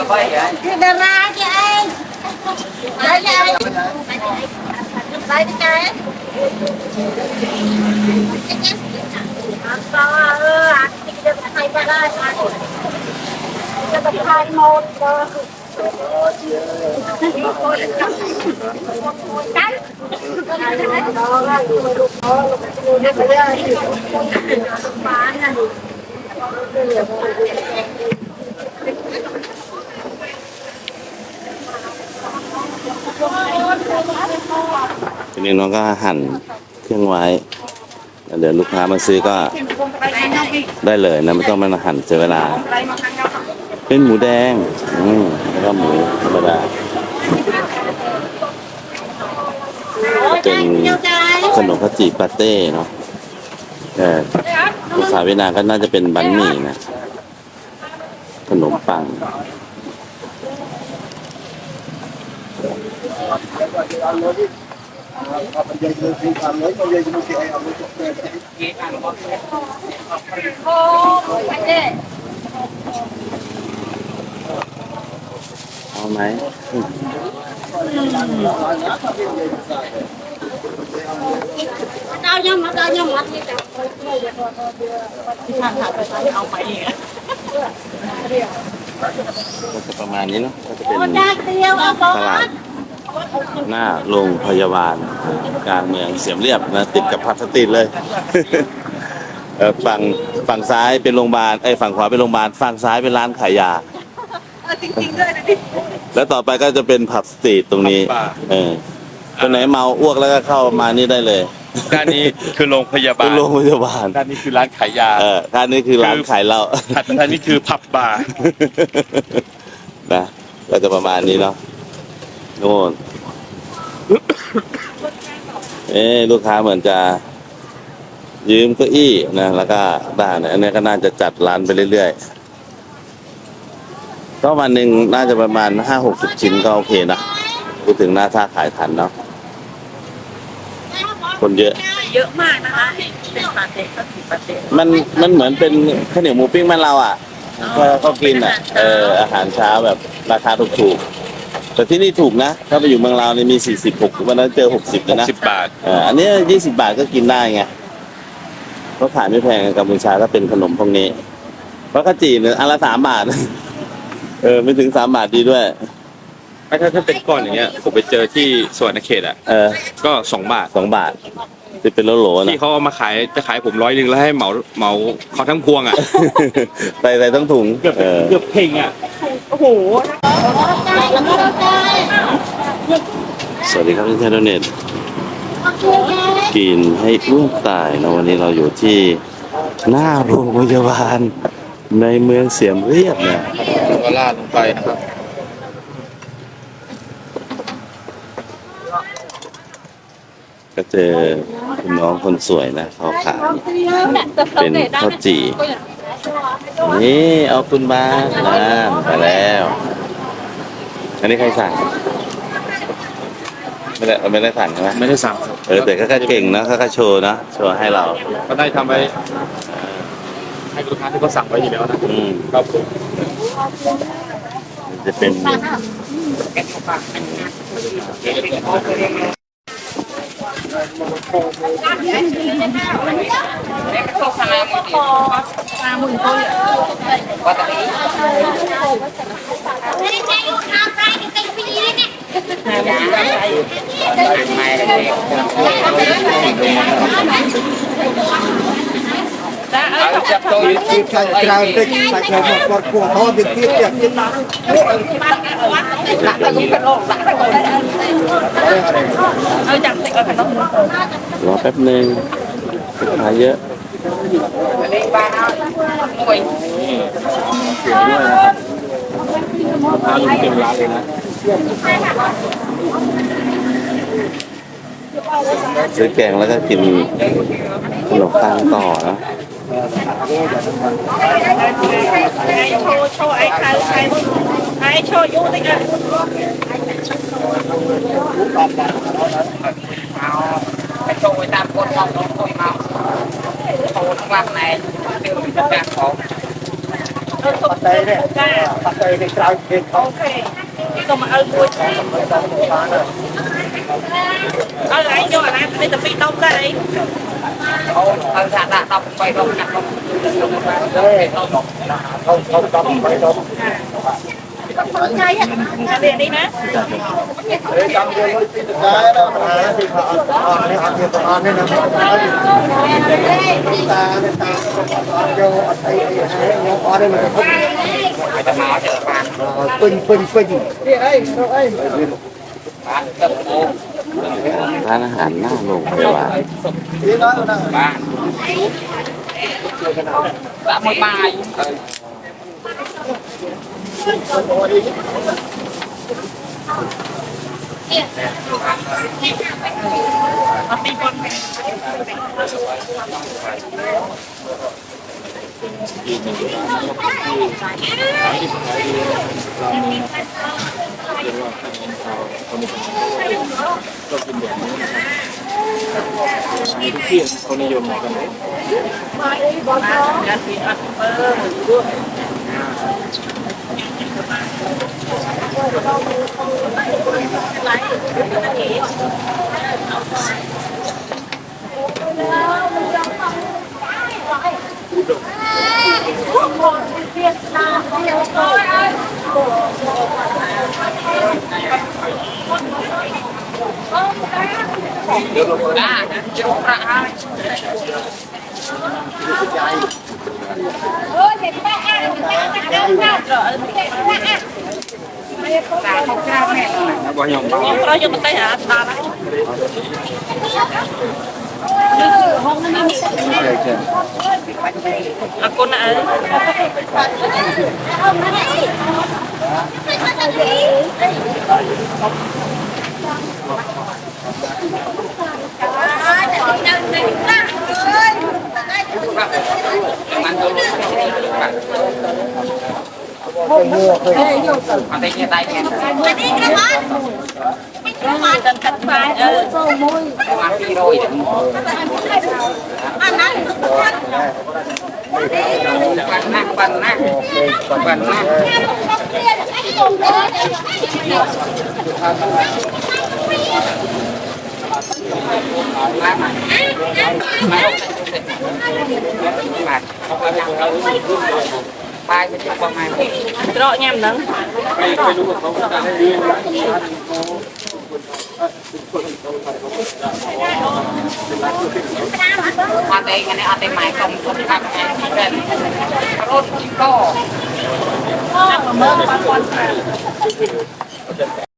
đây là Đà ra cho anh. Đấy cho anh. Đấy đi cái. Anh đi thay ra đây. Cho tập 21.ทีนี้น้องก็หั่นเครื่องไว้เดี๋ยวลูกค้ามาซื้อก็ได้เลยนะไม่ต้องมาหั่นเสียเวลาเป็นหมูแดงแล้วก็หมูธรรมดาเป็นขนมข้าวจี่ปาเต้เนาะภาษาเวียดนามก็น่าจะเป็นบันหมี่นะขนมปังเอาไหมCao nhau mà cao nhau mà thì chẳngเอาไปอีกก็จะประมาณนี้เนาะก็จะเป็นตลาดหน้าโรงพยาบาลกลางเมืองเสียมเรียบนะติดกับพัทสตรีทเลย ฝั่งซ้ายเป็นโรงพยาบาลฝั่งขวาเป็นโรงพยาบาลฝั่งซ้ายเป็นร้านขายยาจริงๆด้วยนะดิแล้วต่อไปก็จะเป็นผับสตรีทตรงนี้คนไหนเมาอ้วกแล้วก็เข้ามานี่ได้เลยด้านนี้คือโรงพยาบาลด้านนี้คือร้านขายยาด้านนี้คือร้านขายเหล้าด้านนี้คือผับบาร์นะก็จะประมาณนี้เนาะโน่นลูกค้าเหมือนจะยืมเก้าอี้นะแล้วก็ได้นะอันนี้ก็น่าจะจัดร้านไปเรื่อยๆก็วันหนึ่งน่าจะประมาณ50-60 ชิ้นก็โอเคนะพูดถึงหน้าท่าขายทันเนาะคนเยอะมากนะคะเป็นปาเต้ก็ถือปาเต้มันเหมือนเป็นข้าวเหนียวหมูปิ้งบ้านเราอ่ะเขากินอ่ะอาหารเช้าแบบราคาถูกๆแต่ที่นี่ถูกนะถ้าไปอยู่เมืองเราเนี่ยมี46วันนั้นเจอ60เลยนะ60 บาทอันนี้20 บาทก็กินได้ไงเขาขายไม่แพงกัมพูชาถ้าเป็นขนมพวกนี้เพราะข้าวจี่เนี่ยอันละ3 บาทไม่ถึง3 บาทดีด้วยถ้าเป็นก้อนอย่างเงี้ยผมไปเจอที่สวนเขตอ่ะก็2 บาทจะเป็นโหลๆนะที่เขาเอามาขายจะขายผม100แล้วให้เหมาเขาทั้งพวงอ่ะใส่ทั้งถุงเกือบเพ่งอ่ะโอ้โหสวัสดีครับที่เทเลเน็ตกินให้อ้วกตายนะวันนี้เราอยู่ที่หน้าโรงพยาบาลในเมืองเสียมเรียบเนี่ยก็ลาดลงไปนะครับก็เจอคุณน้องคนสวยนะเขาขายเป็นข้าวจี่นี่เอาคุณมาไปแล้วอันนี้ใครสั่งไม่ได้สั่งใช่ไหมไม่ได้สั่งแต่ก็เก่งนะก็โชว์นะโชว์ให้เราก็ได้ทำไว้ให้ลูกค้าที่เขาสั่งไว้อยู่แล้วนะครับผมจะเป็นจับตัวยืดใส่กราวติดใส่กราวกดพวงเขาติดที่เจ็บที่ตาเอาจับ รอแป๊บหนึ่งลูกค้าเยอะ พาลุงเต็มร้านเลยนะ ซื้อแกงแล้วก็กินขนมปังต่อนะ โชว์ไอ้ใครไอ้โชว์ยูนี่กัน ไปโชว์ตามคนมองน้องคุยมาโชว์ทั้งวันไหนเดี๋ยวมีแบบของ ปัจจัยเนี่ยปัจจัยในกลางเองเขา โอเคก็มาเอาตัวชี้เอาไอ้โยนอะไรไปแต่ปีต้มได้ เขาทางชาติต้องไปลงกันลง เขาต้องไปต้อง ใช่เรียนนี่นะ จำเรื่องที่ได้แล้วนะที่เขาเนี่ยเอาเนี่ยเอาเนี่ยนะตาโยไอ้เนี่ยเอาเนี่ยมันจะพุ่ง ไปจะมาเจอปาน ปึ้งนี่ไอ้ไอ้ ปานเติมโต ร้านอาหารหน้าโรงพยาบาล ที่นั่นนะ บ้านละมวยบาย เอาปีก่อน มีทุกที่เขานิยมกันเลย งานปีอันเบอร์ได้จะรู้ประหาร เห็นได้อ่ะเดินหน้าเหรอตาเขากล้าแม่ บ่ยอม เราจะมาไปหาตาห้องนี้อากุนอ่ะมันตัวลูกมันได้เนี่ยได้เนี่ย อันนี้กระมังไม่กระมังดันกันไปมาปีโรย อันนั้น ปันนักปันนักปันนักมามามาไปจะจุดประมาณ เจาะแง่มนั้น ไม่รู้ว่าเขาจะให้ยืน อาเตงอันนี้อาเตงหมายความคนขับไงเป็นรถก็ เมื่อวัน